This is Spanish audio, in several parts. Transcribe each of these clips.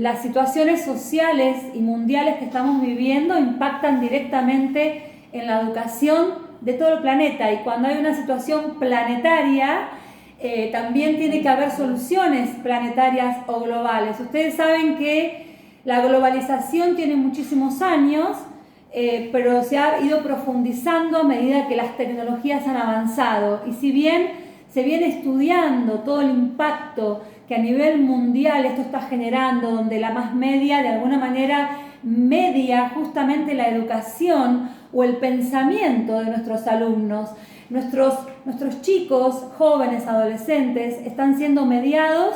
las situaciones sociales y mundiales que estamos viviendo impactan directamente en la educación de todo el planeta, y cuando hay una situación planetaria, también tiene que haber soluciones planetarias o globales. Ustedes saben que la globalización tiene muchísimos años, pero se ha ido profundizando a medida que las tecnologías han avanzado, y si bien se viene estudiando todo el impacto que a nivel mundial esto está generando, donde la más media de alguna manera media justamente la educación o el pensamiento de nuestros alumnos. Nuestros chicos, jóvenes, adolescentes, están siendo mediados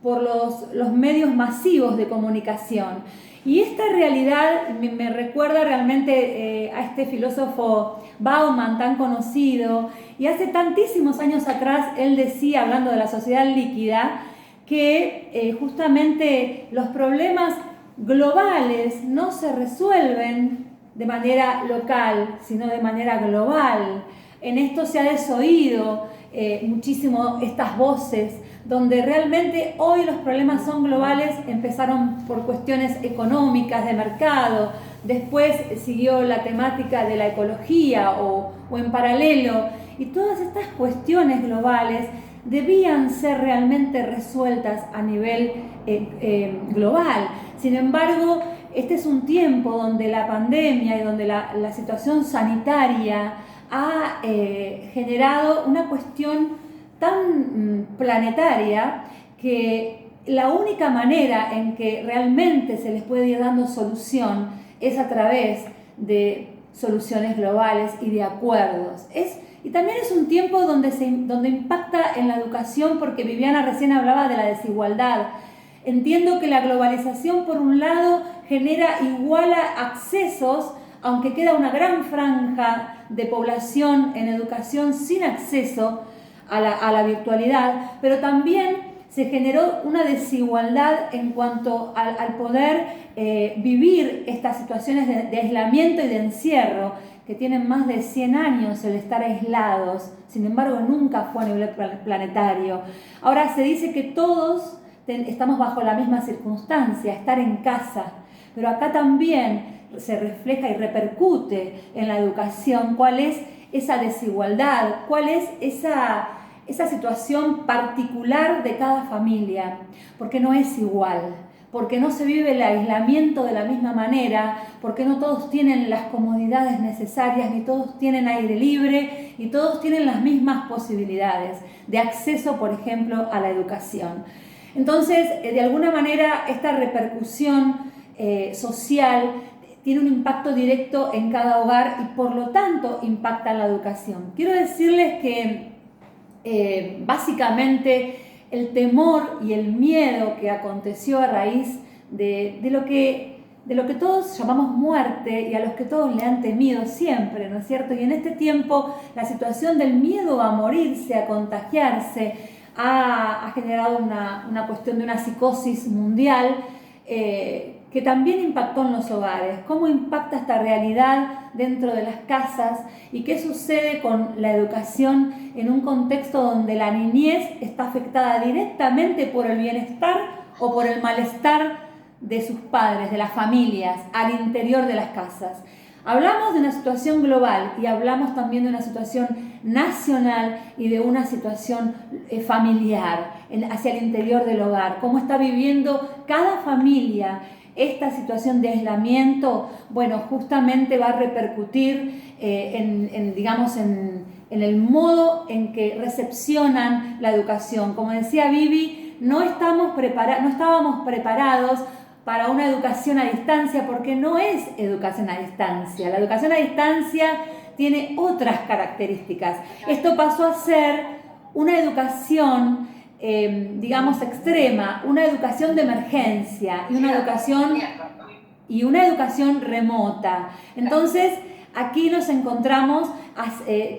por los medios masivos de comunicación. Y esta realidad me recuerda realmente a este filósofo Bauman tan conocido, y hace tantísimos años atrás él decía, hablando de la sociedad líquida, que justamente los problemas globales no se resuelven de manera local, sino de manera global. En esto se ha desoído muchísimo estas voces, donde realmente hoy los problemas son globales. Empezaron por cuestiones económicas, de mercado, después siguió la temática de la ecología o en paralelo, y todas estas cuestiones globales debían ser realmente resueltas a nivel global. Sin embargo, este es un tiempo donde la pandemia y donde la situación sanitaria ha generado una cuestión tan planetaria que la única manera en que realmente se les puede ir dando solución es a través de soluciones globales y de acuerdos. Y también es un tiempo donde impacta en la educación, porque Viviana recién hablaba de la desigualdad. Entiendo que la globalización, por un lado, iguala accesos, aunque queda una gran franja de población en educación sin acceso a la virtualidad, pero también se generó una desigualdad en cuanto al poder vivir estas situaciones de aislamiento y de encierro, que tienen más de 100 años el estar aislados. Sin embargo, nunca fue a nivel planetario. Ahora se dice que todos estamos bajo la misma circunstancia, estar en casa, pero acá también se refleja y repercute en la educación cuál es esa desigualdad, cuál es esa situación particular de cada familia, porque no es igual, porque no se vive el aislamiento de la misma manera, porque no todos tienen las comodidades necesarias, ni todos tienen aire libre, ni todos tienen las mismas posibilidades de acceso, por ejemplo, a la educación. Entonces, de alguna manera, esta repercusión social tiene un impacto directo en cada hogar y por lo tanto impacta en la educación. Quiero decirles que básicamente el temor y el miedo que aconteció a raíz de lo que todos llamamos muerte y a los que todos le han temido siempre, ¿no es cierto? Y en este tiempo la situación del miedo a morirse, a contagiarse, ha generado una cuestión de una psicosis mundial que también impactó en los hogares. ¿Cómo impacta esta realidad dentro de las casas y qué sucede con la educación en un contexto donde la niñez está afectada directamente por el bienestar o por el malestar de sus padres, de las familias, al interior de las casas? Hablamos de una situación global y hablamos también de una situación nacional y de una situación familiar hacia el interior del hogar. ¿Cómo está viviendo cada familia esta situación de aislamiento? Bueno, justamente va a repercutir en el modo en que recepcionan la educación. Como decía Vivi, no estábamos preparados para una educación a distancia, porque no es educación a distancia. La educación a distancia tiene otras características. Esto pasó a ser una educación, extrema, una educación de emergencia y una educación remota. Entonces, aquí nos encontramos,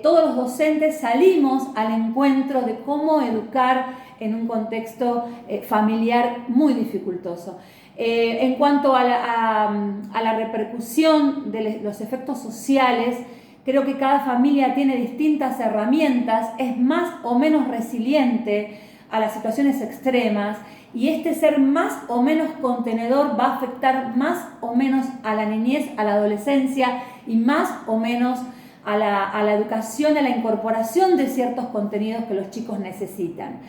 todos los docentes salimos al encuentro de cómo educar en un contexto familiar muy dificultoso. En cuanto a la repercusión de los efectos sociales, creo que cada familia tiene distintas herramientas, es más o menos resiliente a las situaciones extremas, y este ser más o menos contenedor va a afectar más o menos a la niñez, a la adolescencia y más o menos a la educación, a la incorporación de ciertos contenidos que los chicos necesitan.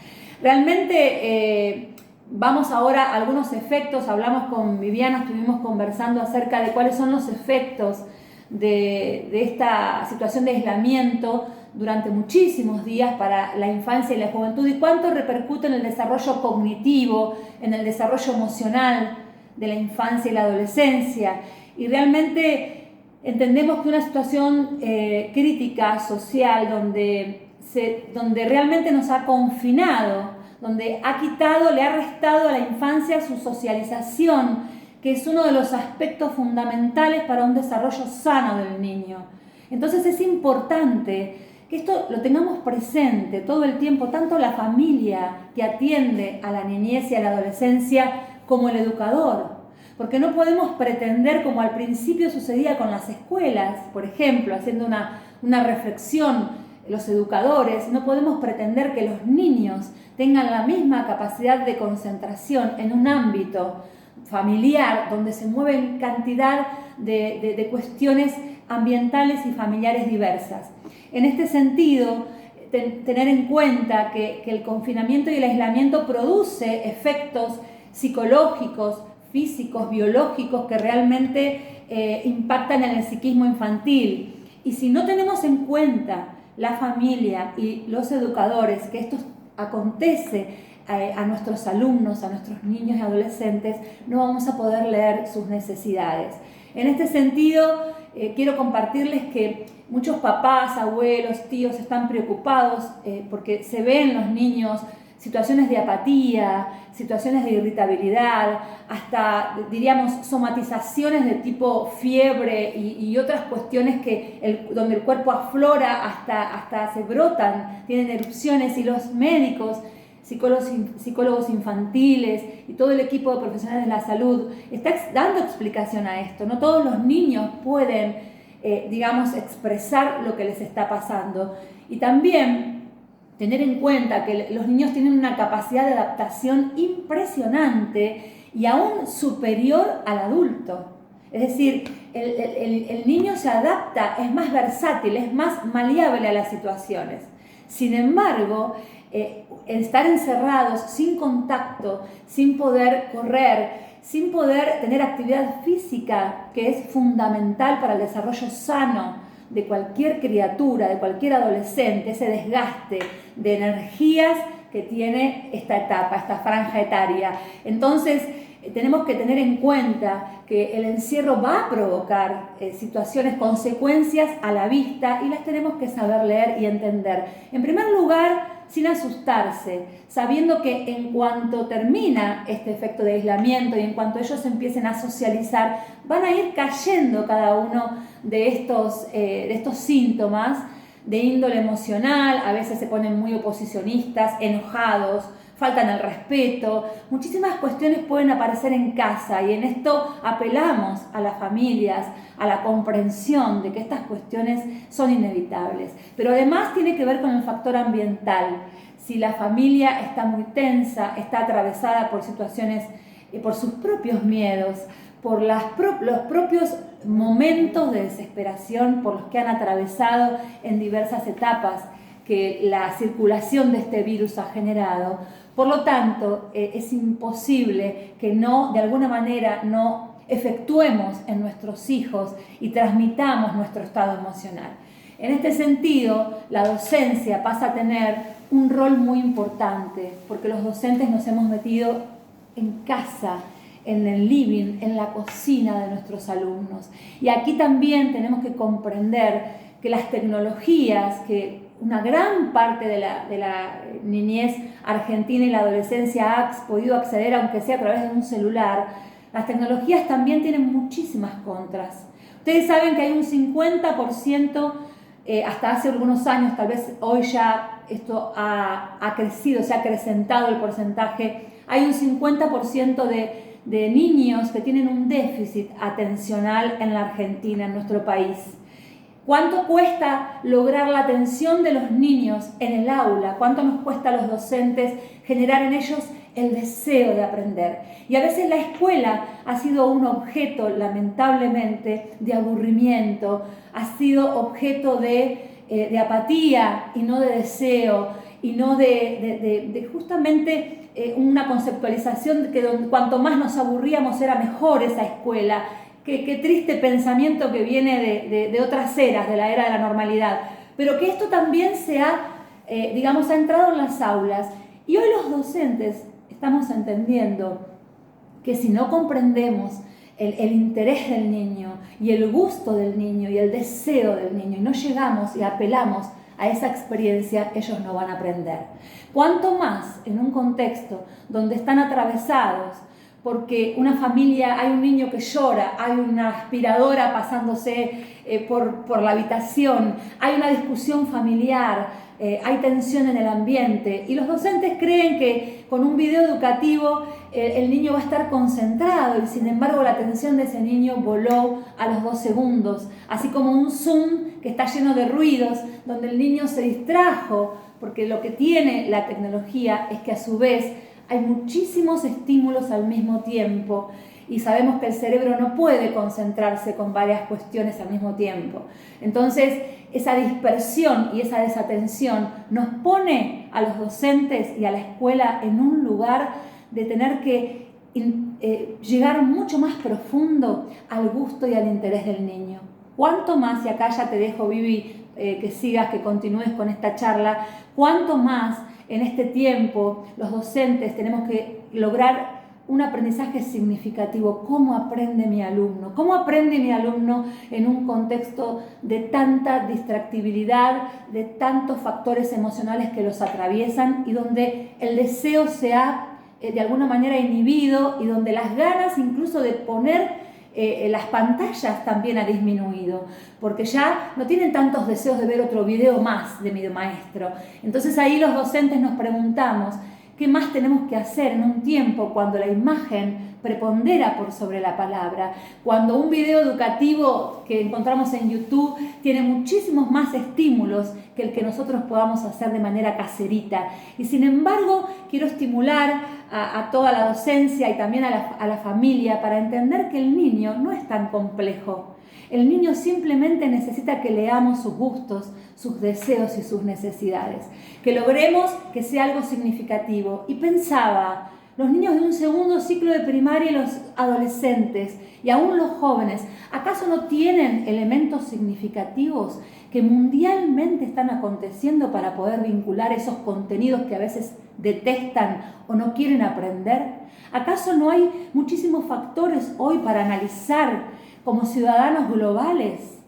Realmente vamos ahora a algunos efectos. Hablamos con Viviana, estuvimos conversando acerca de cuáles son los efectos de esta situación de aislamiento durante muchísimos días para la infancia y la juventud, y cuánto repercute en el desarrollo cognitivo, en el desarrollo emocional de la infancia y la adolescencia. Y realmente entendemos que una situación crítica, social, donde realmente nos ha confinado, donde ha quitado, le ha restado a la infancia su socialización, que es uno de los aspectos fundamentales para un desarrollo sano del niño. Entonces es importante que esto lo tengamos presente todo el tiempo, tanto la familia que atiende a la niñez y a la adolescencia como el educador. Porque no podemos pretender, como al principio sucedía con las escuelas, por ejemplo, haciendo una reflexión, los educadores, no podemos pretender que los niños tengan la misma capacidad de concentración en un ámbito familiar donde se mueven cantidad de cuestiones ambientales y familiares diversas. En este sentido, tener en cuenta que el confinamiento y el aislamiento produce efectos psicológicos, físicos, biológicos que realmente impactan en el psiquismo infantil. Y si no tenemos en cuenta la familia y los educadores que esto acontece a nuestros alumnos, a nuestros niños y adolescentes, no vamos a poder leer sus necesidades. En este sentido, quiero compartirles que muchos papás, abuelos, tíos están preocupados porque se ven en los niños situaciones de apatía, situaciones de irritabilidad, hasta, diríamos, somatizaciones de tipo fiebre y otras cuestiones donde el cuerpo aflora, hasta se brotan, tienen erupciones, y los médicos, psicólogos infantiles y todo el equipo de profesionales de la salud está dando explicación a esto. No todos los niños pueden, expresar lo que les está pasando. Y también tener en cuenta que los niños tienen una capacidad de adaptación impresionante y aún superior al adulto. Es decir, el niño se adapta, es más versátil, es más maleable a las situaciones. Sin embargo, estar encerrados, sin contacto, sin poder correr, sin poder tener actividad física, que es fundamental para el desarrollo sano de cualquier criatura, de cualquier adolescente, ese desgaste de energías que tiene esta etapa, esta franja etaria. Entonces, tenemos que tener en cuenta que el encierro va a provocar situaciones, consecuencias a la vista, y las tenemos que saber leer y entender. En primer lugar, sin asustarse, sabiendo que en cuanto termina este efecto de aislamiento y en cuanto ellos empiecen a socializar, van a ir cayendo cada uno de estos síntomas de índole emocional. A veces se ponen muy oposicionistas, enojados, faltan el respeto. Muchísimas cuestiones pueden aparecer en casa, y en esto apelamos a las familias, a la comprensión de que estas cuestiones son inevitables. Pero además tiene que ver con el factor ambiental. Si la familia está muy tensa, está atravesada por situaciones, por sus propios miedos, por los propios momentos de desesperación por los que han atravesado en diversas etapas que la circulación de este virus ha generado. Por lo tanto, es imposible que de alguna manera no efectuemos en nuestros hijos y transmitamos nuestro estado emocional. En este sentido, la docencia pasa a tener un rol muy importante, porque los docentes nos hemos metido en casa, en el living, en la cocina de nuestros alumnos. Y aquí también tenemos que comprender que las tecnologías, que una gran parte de la niñez argentina y la adolescencia ha podido acceder, aunque sea a través de un celular, las tecnologías también tienen muchísimas contras. Ustedes saben que hay un 50%, hasta hace algunos años, tal vez hoy ya esto ha crecido, se ha acrecentado el porcentaje, hay un 50% de niños que tienen un déficit atencional en la Argentina, en nuestro país. ¿Cuánto cuesta lograr la atención de los niños en el aula? ¿Cuánto nos cuesta a los docentes generar en ellos el deseo de aprender. Y a veces la escuela ha sido un objeto, lamentablemente, de aburrimiento, ha sido objeto de apatía y no de deseo, y no de justamente una conceptualización de que cuanto más nos aburríamos era mejor esa escuela. Qué triste pensamiento que viene de otras eras, de la era de la normalidad. Pero que esto también ha entrado en las aulas. Y hoy los docentes estamos entendiendo que si no comprendemos el interés del niño y el gusto del niño y el deseo del niño y no llegamos y apelamos a esa experiencia, ellos no van a aprender. Cuanto más en un contexto donde están atravesados porque una familia, hay un niño que llora, hay una aspiradora pasándose por la habitación, hay una discusión familiar, hay tensión en el ambiente, y los docentes creen que con un video educativo el niño va a estar concentrado, y sin embargo la atención de ese niño voló a los 2 segundos, así como un Zoom que está lleno de ruidos, donde el niño se distrajo, porque lo que tiene la tecnología es que a su vez hay muchísimos estímulos al mismo tiempo, y sabemos que el cerebro no puede concentrarse con varias cuestiones al mismo tiempo. Entonces, esa dispersión y esa desatención nos pone a los docentes y a la escuela en un lugar de tener que llegar mucho más profundo al gusto y al interés del niño. Cuánto más, y acá ya te dejo, Vivi, que sigas, que continúes con esta charla, cuánto más en este tiempo los docentes tenemos que lograr un aprendizaje significativo. ¿Cómo aprende mi alumno? ¿Cómo aprende mi alumno en un contexto de tanta distractibilidad, de tantos factores emocionales que los atraviesan y donde el deseo se ha de alguna manera inhibido y donde las ganas incluso de poner las pantallas también ha disminuido, porque ya no tienen tantos deseos de ver otro video más de mi maestro? Entonces ahí los docentes nos preguntamos, ¿qué más tenemos que hacer en un tiempo cuando la imagen prepondera por sobre la palabra? Cuando un video educativo que encontramos en YouTube tiene muchísimos más estímulos que el que nosotros podamos hacer de manera caserita. Y sin embargo, quiero estimular a toda la docencia y también a la familia para entender que el niño no es tan complejo. El niño simplemente necesita que leamos sus gustos, sus deseos y sus necesidades. Que logremos que sea algo significativo. Y pensaba, los niños de un segundo ciclo de primaria y los adolescentes y aún los jóvenes, ¿acaso no tienen elementos significativos que mundialmente están aconteciendo para poder vincular esos contenidos que a veces detestan o no quieren aprender? ¿Acaso no hay muchísimos factores hoy para analizar como ciudadanos globales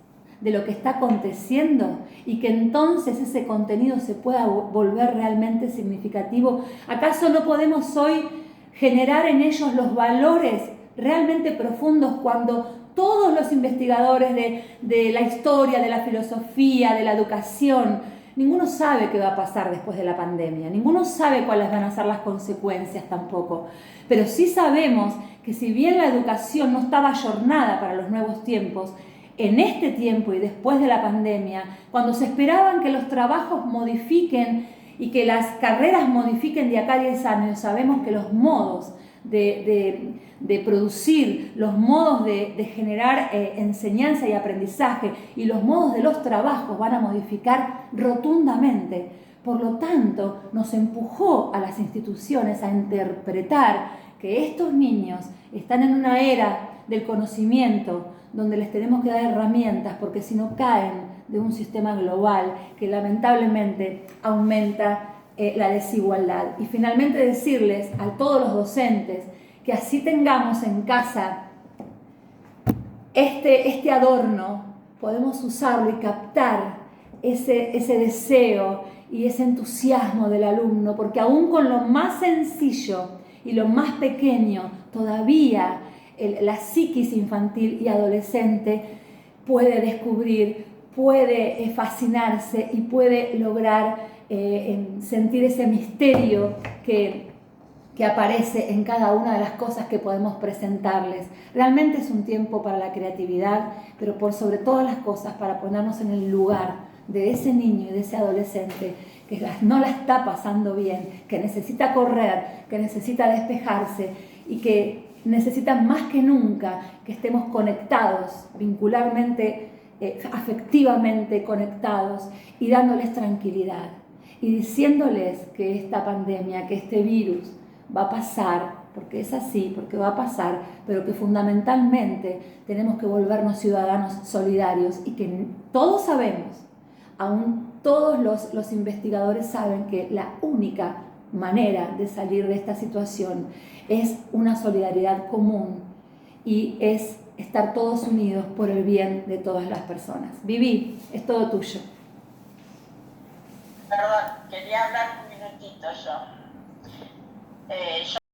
de lo que está aconteciendo y que entonces ese contenido se pueda volver realmente significativo? ¿Acaso no podemos hoy generar en ellos los valores realmente profundos cuando todos los investigadores de la historia, de la filosofía, de la educación, ninguno sabe qué va a pasar después de la pandemia, ninguno sabe cuáles van a ser las consecuencias tampoco, pero sí sabemos que si bien la educación no estaba ayornada para los nuevos tiempos, en este tiempo y después de la pandemia, cuando se esperaban que los trabajos modifiquen y que las carreras modifiquen de acá a 10 años, sabemos que los modos de producir, los modos de generar enseñanza y aprendizaje y los modos de los trabajos van a modificar rotundamente. Por lo tanto, nos empujó a las instituciones a interpretar que estos niños están en una era del conocimiento donde les tenemos que dar herramientas, porque si no caen de un sistema global que lamentablemente aumenta la desigualdad. Y finalmente decirles a todos los docentes que así tengamos en casa este adorno, podemos usarlo y captar ese deseo y ese entusiasmo del alumno, porque aún con lo más sencillo y lo más pequeño, todavía la psiquis infantil y adolescente puede descubrir, puede fascinarse y puede lograr sentir ese misterio que aparece en cada una de las cosas que podemos presentarles. Realmente es un tiempo para la creatividad, pero por sobre todas las cosas para ponernos en el lugar de ese niño y de ese adolescente no la está pasando bien, que necesita correr, que necesita despejarse y que necesita más que nunca que estemos conectados, vincularmente, afectivamente conectados y dándoles tranquilidad y diciéndoles que esta pandemia, que este virus va a pasar, porque es así, porque va a pasar, pero que fundamentalmente tenemos que volvernos ciudadanos solidarios y que todos sabemos, aún todos los investigadores saben que la única manera de salir de esta situación es una solidaridad común y es estar todos unidos por el bien de todas las personas. Vivi, es todo tuyo. Perdón, quería hablar un minutito yo.